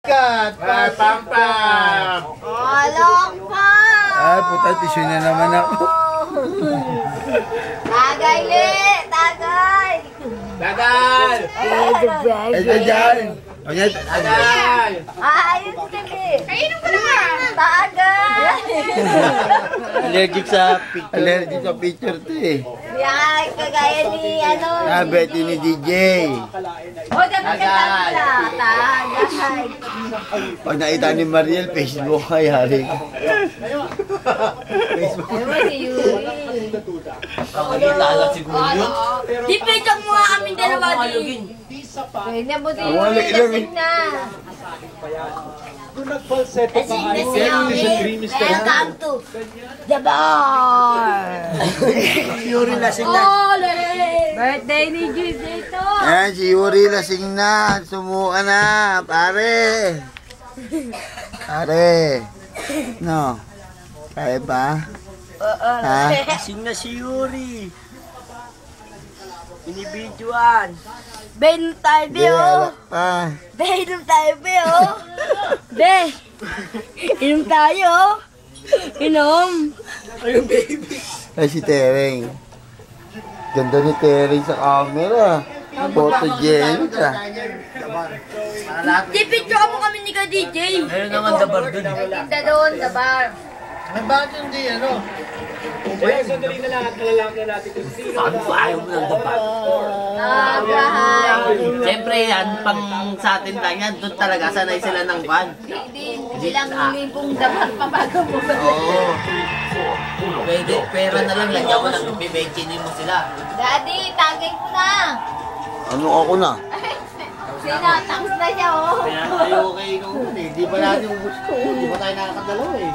Kat! Pam-pam! Alok pa! Ay, puta, tissue na naman ako. Tagay li! Tagay! Dagal! Ito dyan. Dagal! Ayun sige! Kainom ko na nga! Tagay! Allergic sa picture to eh. Yan, kagaya ni ano. Betty ni DJ. O, dapat ka tagay! Pag nakita ni Mariel, Facebook kayari. Facebook. Ewan si Yuri. Nakakita siguro yun. Di pwedeng mo kami dalawa din. Pwede mo si Yuri, lasing na. Lasing na si Yuri. Welcome to the bar. Yuri lasing na. Birthday ni Juice ito. Ayan, si Yuri lasing na. Sumuka na, pare. Pare. No. Kaya ba? Ha? Lasing na si Yuri. Binibidyoan. Benom tayo, Be, Di, oh. alak pa. Be, inom tayo, Be, oh. Be, inom tayo, oh. Inom. Ay, si Tereng. Ganda ni Tereng sa camera. Photogenic ah. Di, picture mo kami ni ka DJ. Meron naman dabar dun. Tinda doon, the bar. Bakit hindi ano? Kaya sandali na lang at malalaki na natin kung sino. Paano ko ayaw mo ng dabar? Bahay. Siyempre yan, pang sa atin lang yan, doon talaga sanay sila ng van. Hindi lang huling kong dapat pabago mo. Oo. Pwede, pera na lang, lagyan mo ng bibekinin mo sila. Daddy, tagay ko na. Ano ako na? Sinatangos na siya, oh. Kaya tayo kay noon eh, di ba natin gusto, di ba tayo nakakadalaw eh.